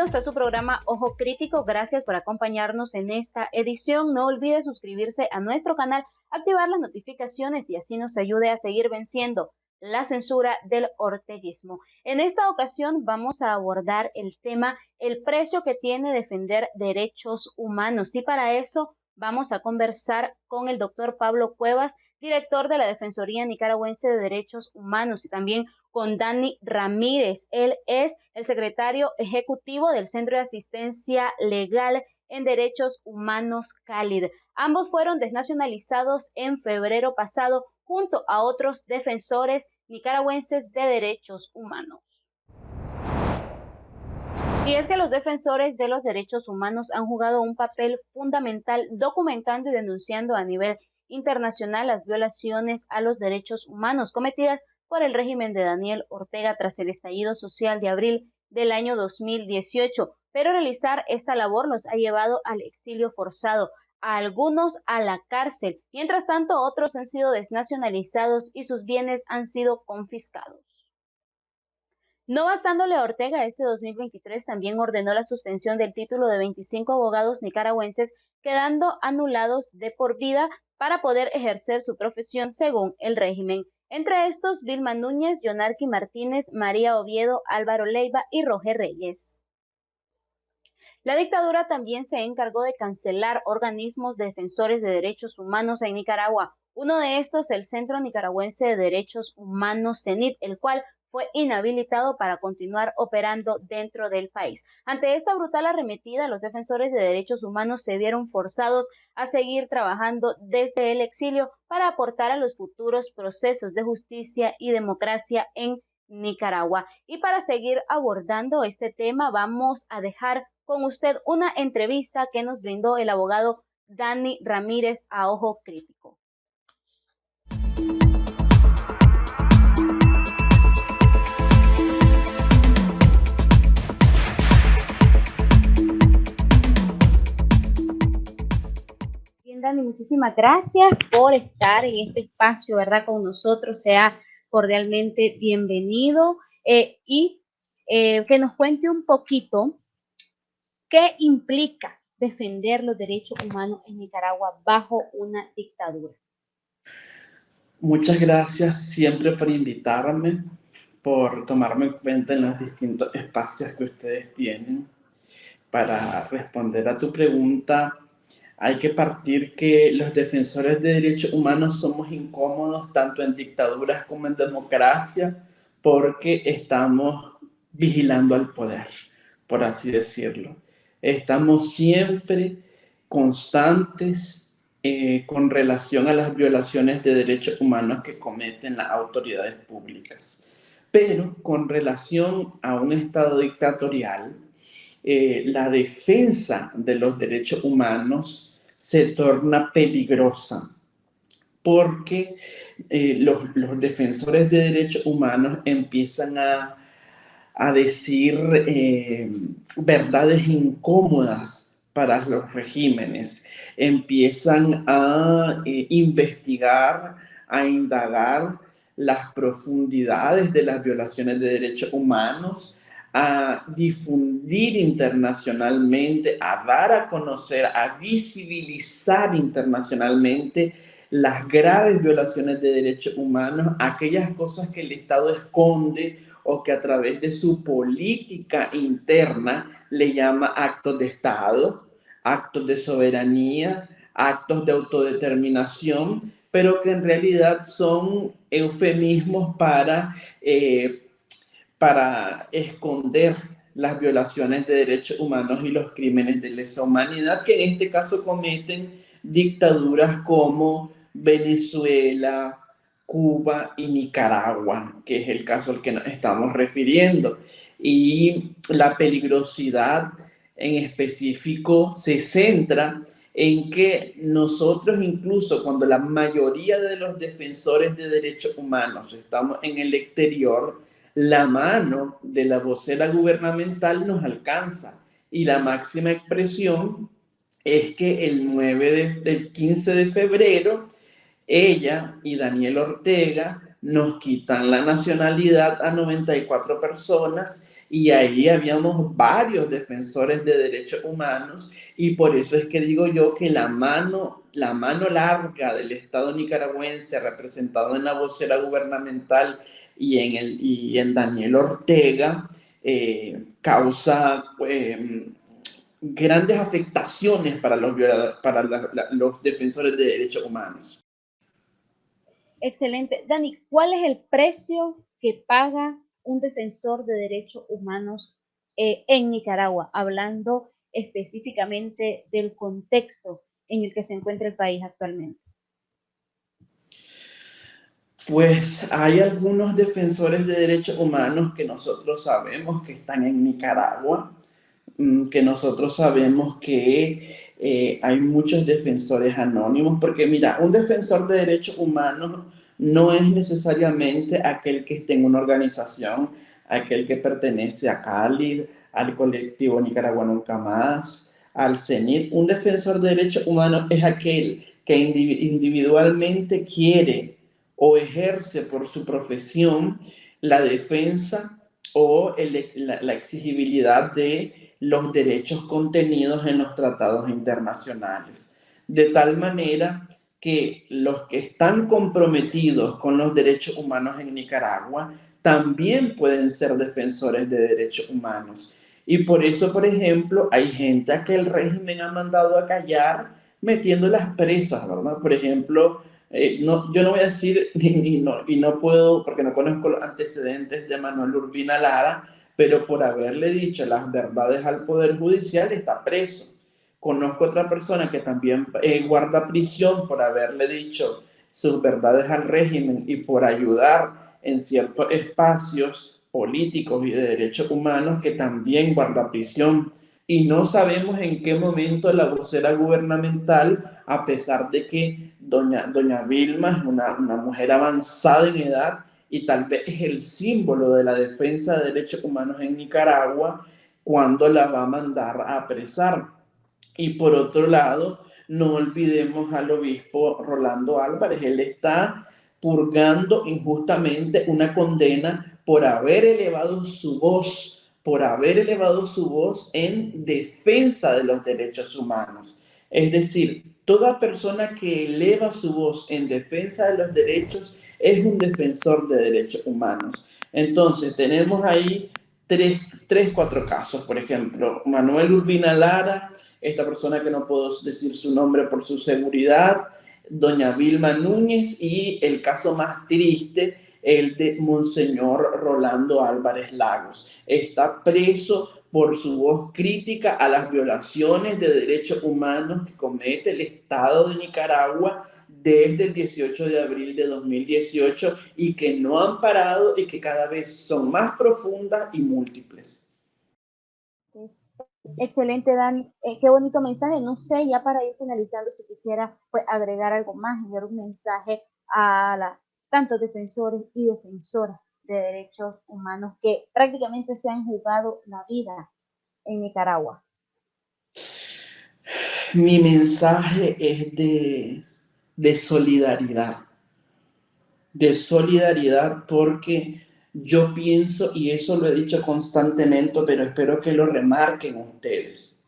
Bienvenidos a su programa Ojo Crítico. Gracias por acompañarnos en esta edición. No olvide suscribirse a nuestro canal, activar las notificaciones y así nos ayude a seguir venciendo la censura del orteguismo. En esta ocasión vamos a abordar el tema el precio que tiene defender derechos humanos, y para eso vamos a conversar con el doctor Pablo Cuevas, director de la Defensoría Nicaragüense de Derechos Humanos, y también con Dani Ramírez. Él es el secretario ejecutivo del Centro de Asistencia Legal en Derechos Humanos CALID. Ambos fueron desnacionalizados en febrero pasado junto a otros defensores nicaragüenses de derechos humanos. Y es que los defensores de los derechos humanos han jugado un papel fundamental documentando y denunciando a nivel internacional las violaciones a los derechos humanos cometidas por el régimen de Daniel Ortega tras el estallido social de abril del año 2018. Pero realizar esta labor los ha llevado al exilio forzado, a algunos a la cárcel. Mientras tanto, otros han sido desnacionalizados y sus bienes han sido confiscados. No bastándole a Ortega, este 2023 también ordenó la suspensión del título de 25 abogados nicaragüenses, quedando anulados de por vida para poder ejercer su profesión según el régimen. Entre estos, Vilma Núñez, Yonarqui Martínez, María Oviedo, Álvaro Leiva y Roger Reyes. La dictadura también se encargó de cancelar organismos defensores de derechos humanos en Nicaragua. Uno de estos, el Centro Nicaragüense de Derechos Humanos, CENID, el cual fue inhabilitado para continuar operando dentro del país. Ante esta brutal arremetida, los defensores de derechos humanos se vieron forzados a seguir trabajando desde el exilio para aportar a los futuros procesos de justicia y democracia en Nicaragua. Y para seguir abordando este tema, vamos a dejar con usted una entrevista que nos brindó el abogado Dani Ramírez a Ojo Crítico. Bien, Dani, muchísimas gracias por estar en este espacio, ¿verdad? Con nosotros, sea cordialmente bienvenido y que nos cuente un poquito qué implica defender los derechos humanos en Nicaragua bajo una dictadura. Muchas gracias siempre por invitarme, por tomarme en cuenta en los distintos espacios que ustedes tienen. Para responder a tu pregunta, hay que partir que los defensores de derechos humanos somos incómodos tanto en dictaduras como en democracia porque estamos vigilando al poder, por así decirlo. Estamos siempre constantes con relación a las violaciones de derechos humanos que cometen las autoridades públicas. Pero con relación a un Estado dictatorial, la defensa de los derechos humanos se torna peligrosa porque los defensores de derechos humanos empiezan a decir verdades incómodas para los regímenes, empiezan a investigar, a indagar las profundidades de las violaciones de derechos humanos, a difundir internacionalmente, a dar a conocer, a visibilizar internacionalmente las graves violaciones de derechos humanos, aquellas cosas que el Estado esconde o que a través de su política interna le llama actos de Estado, actos de soberanía, actos de autodeterminación, pero que en realidad son eufemismos para esconder las violaciones de derechos humanos y los crímenes de lesa humanidad que en este caso cometen dictaduras como Venezuela, Cuba y Nicaragua, que es el caso al que nos estamos refiriendo. Y la peligrosidad en específico se centra en que nosotros, incluso cuando la mayoría de los defensores de derechos humanos estamos en el exterior, la mano de la vocera gubernamental nos alcanza y la máxima expresión es que el 15 de febrero ella y Daniel Ortega nos quitan la nacionalidad a 94 personas y ahí habíamos varios defensores de derechos humanos, y por eso es que digo yo que la mano larga del Estado nicaragüense, representado en la vocera gubernamental y en Daniel Ortega, causa grandes afectaciones para los defensores de derechos humanos. Excelente. Dani, ¿cuál es el precio que paga un defensor de derechos humanos en Nicaragua? Hablando específicamente del contexto en el que se encuentra el país actualmente. Pues hay algunos defensores de derechos humanos que nosotros sabemos que están en Nicaragua, que nosotros sabemos que hay muchos defensores anónimos, porque mira, un defensor de derechos humanos no es necesariamente aquel que esté en una organización, aquel que pertenece a CALID, al colectivo Nicaragua Nunca Más, al CENIT. Un defensor de derechos humanos es aquel que individualmente quiere o ejerce por su profesión la defensa o la exigibilidad de los derechos contenidos en los tratados internacionales. De tal manera que los que están comprometidos con los derechos humanos en Nicaragua también pueden ser defensores de derechos humanos. Y por eso, por ejemplo, hay gente a que el régimen ha mandado a callar metiéndolas presas, ¿verdad? Por ejemplo, no, yo no voy a decir, y no puedo, porque no conozco los antecedentes de Manuel Urbina Lara, pero por haberle dicho las verdades al Poder Judicial está preso. Conozco otra persona que también guarda prisión por haberle dicho sus verdades al régimen y por ayudar en ciertos espacios políticos y de derechos humanos, que también guarda prisión. Y no sabemos en qué momento la vocera gubernamental, a pesar de que doña Vilma es una mujer avanzada en edad y tal vez es el símbolo de la defensa de derechos humanos en Nicaragua, cuando la va a mandar a apresar. Y por otro lado, no olvidemos al obispo Rolando Álvarez. Él está purgando injustamente una condena por haber elevado su voz en defensa de los derechos humanos. Es decir, toda persona que eleva su voz en defensa de los derechos es un defensor de derechos humanos. Entonces, tenemos ahí cuatro casos. Por ejemplo, Manuel Urbina Lara, esta persona que no puedo decir su nombre por su seguridad, doña Vilma Núñez, y el caso más triste, el de Monseñor Rolando Álvarez Lagos. Está preso por su voz crítica a las violaciones de derechos humanos que comete el Estado de Nicaragua desde el 18 de abril de 2018, y que no han parado y que cada vez son más profundas y múltiples. Excelente, Dani. Qué bonito mensaje. No sé, ya para ir finalizando, si quisiera pues, agregar algo más, enviar un mensaje a tantos defensores y defensoras de derechos humanos que prácticamente se han jugado la vida en Nicaragua. Mi mensaje es de solidaridad, porque yo pienso, y eso lo he dicho constantemente, pero espero que lo remarquen ustedes,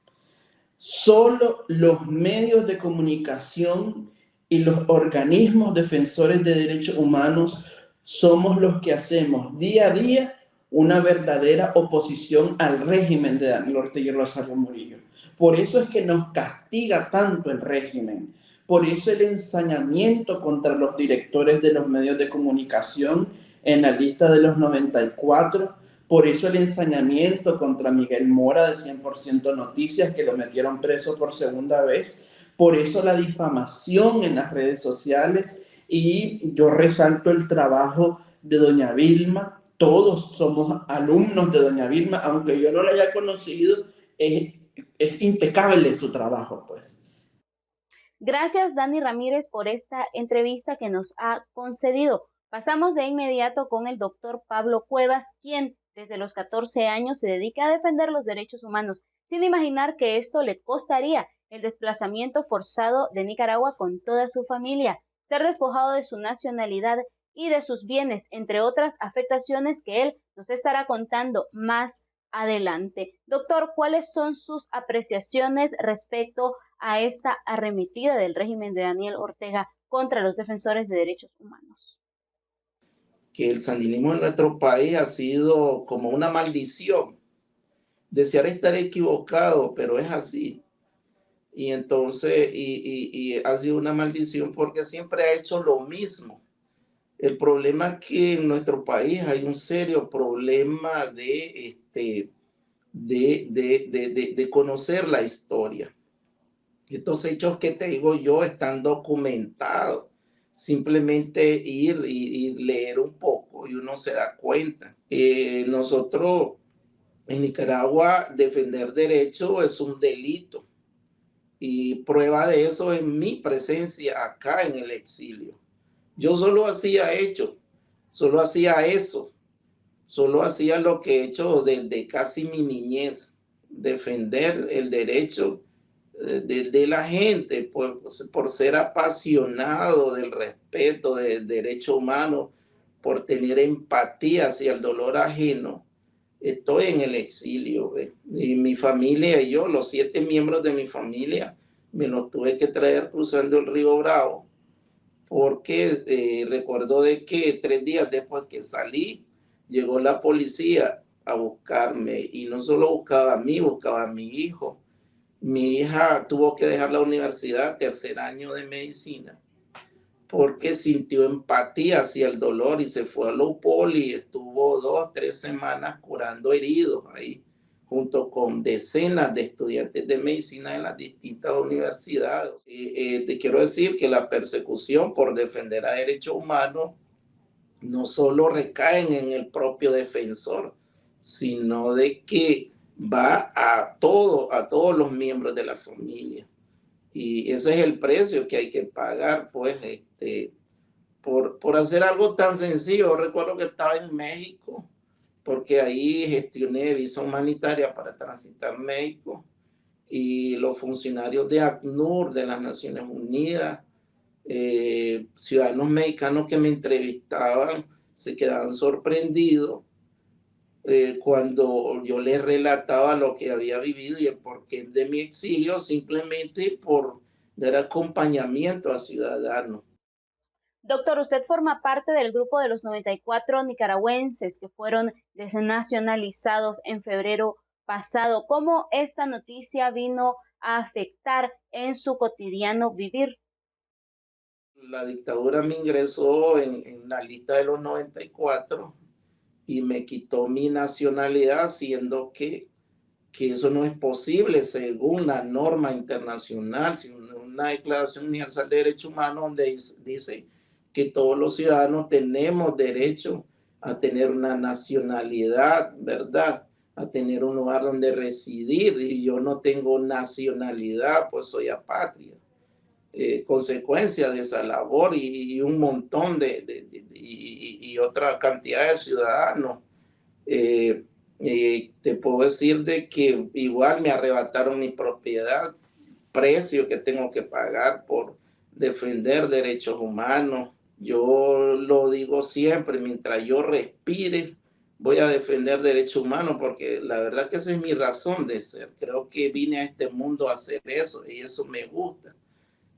solo los medios de comunicación y los organismos defensores de derechos humanos somos los que hacemos día a día una verdadera oposición al régimen de Daniel Ortega y Rosario Murillo. Por eso es que nos castiga tanto el régimen. Por eso el ensañamiento contra los directores de los medios de comunicación en la lista de los 94. Por eso el ensañamiento contra Miguel Mora de 100% Noticias, que lo metieron preso por segunda vez. Por eso la difamación en las redes sociales. Y yo resalto el trabajo de doña Vilma. Todos somos alumnos de doña Vilma, aunque yo no la haya conocido, es impecable su trabajo, pues. Gracias, Dani Ramírez, por esta entrevista que nos ha concedido. Pasamos de inmediato con el doctor Pablo Cuevas, quien desde los 14 años se dedica a defender los derechos humanos, sin imaginar que esto le costaría el desplazamiento forzado de Nicaragua con toda su familia, ser despojado de su nacionalidad y de sus bienes, entre otras afectaciones que él nos estará contando más adelante. Doctor, ¿cuáles son sus apreciaciones respecto a esta arremetida del régimen de Daniel Ortega contra los defensores de derechos humanos? Que el sandinismo en nuestro país ha sido como una maldición. Desear estar equivocado, pero es así. Y entonces, ha sido una maldición porque siempre ha hecho lo mismo. El problema es que en nuestro país hay un serio problema de conocer la historia. Estos hechos que te digo yo están documentados. Simplemente ir y leer un poco y uno se da cuenta. Nosotros en Nicaragua defender derechos es un delito. Y prueba de eso es mi presencia acá en el exilio. Yo solo hacía eso, solo hacía lo que he hecho desde casi mi niñez, defender el derecho de la gente por ser apasionado del respeto del derecho humano, por tener empatía hacia el dolor ajeno. Estoy en el exilio, y mi familia y yo, los 7 miembros de mi familia, me los tuve que traer cruzando el río Bravo, porque recuerdo de que 3 días después que salí, llegó la policía a buscarme, y no solo buscaba a mí, buscaba a mi hijo. Mi hija tuvo que dejar la universidad, 3er año de medicina, porque sintió empatía hacia el dolor y se fue a Leopold y estuvo 2, 3 semanas curando heridos ahí, junto con decenas de estudiantes de medicina de las distintas universidades. Te quiero decir que la persecución por defender a derechos humanos no solo recaen en el propio defensor, sino de que va a todos los miembros de la familia. Y ese es el precio que hay que pagar, pues, por hacer algo tan sencillo. Recuerdo que estaba en México, porque ahí gestioné visa humanitaria para transitar México, y los funcionarios de ACNUR, de las Naciones Unidas, ciudadanos mexicanos que me entrevistaban, se quedaban sorprendidos cuando yo les relataba lo que había vivido y el porqué de mi exilio, simplemente por dar acompañamiento a ciudadanos. Doctor, usted forma parte del grupo de los 94 nicaragüenses que fueron desnacionalizados en febrero pasado. ¿Cómo esta noticia vino a afectar en su cotidiano vivir? La dictadura me ingresó en la lista de los 94 y me quitó mi nacionalidad, siendo que eso no es posible según la norma internacional, sino una Declaración Universal de Derechos Humanos donde dice que todos los ciudadanos tenemos derecho a tener una nacionalidad, ¿verdad? A tener un lugar donde residir, y yo no tengo nacionalidad, pues soy apátrida. Consecuencia de esa labor, y un montón y otra cantidad de ciudadanos. Te puedo decir de que igual me arrebataron mi propiedad, precio que tengo que pagar por defender derechos humanos. Yo lo digo siempre, mientras yo respire, voy a defender derechos humanos, porque la verdad que esa es mi razón de ser. Creo que vine a este mundo a hacer eso y eso me gusta.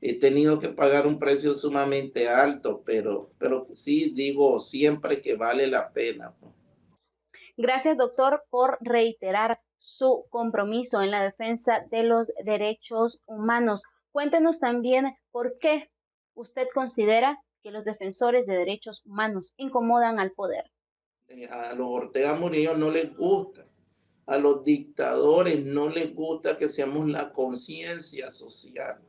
He tenido que pagar un precio sumamente alto, pero sí digo siempre que vale la pena. Gracias, doctor, por reiterar su compromiso en la defensa de los derechos humanos. Cuéntenos también por qué usted considera que los defensores de derechos humanos incomodan al poder. A los Ortega Murillo no les gusta, a los dictadores no les gusta que seamos la conciencia social,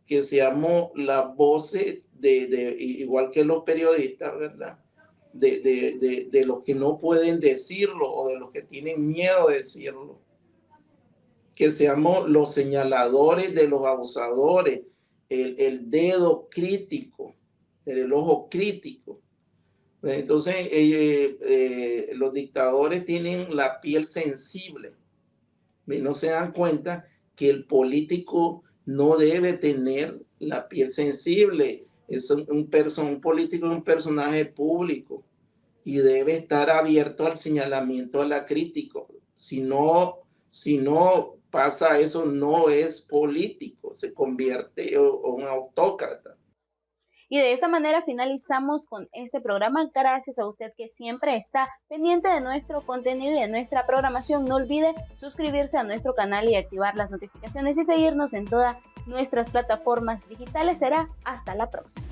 que seamos las voces igual que los periodistas, ¿verdad? De los que no pueden decirlo o de los que tienen miedo de decirlo. Que seamos los señaladores de los abusadores, el dedo crítico, el ojo crítico. Entonces, los dictadores tienen la piel sensible y no se dan cuenta que el político no debe tener la piel sensible. Es un político es un personaje público y debe estar abierto al señalamiento, a la crítica, Si no pasa eso, no es político, se convierte en un autócrata. Y de esta manera finalizamos con este programa. Gracias a usted que siempre está pendiente de nuestro contenido y de nuestra programación. No olvide suscribirse a nuestro canal y activar las notificaciones y seguirnos en todas nuestras plataformas digitales. Será hasta la próxima.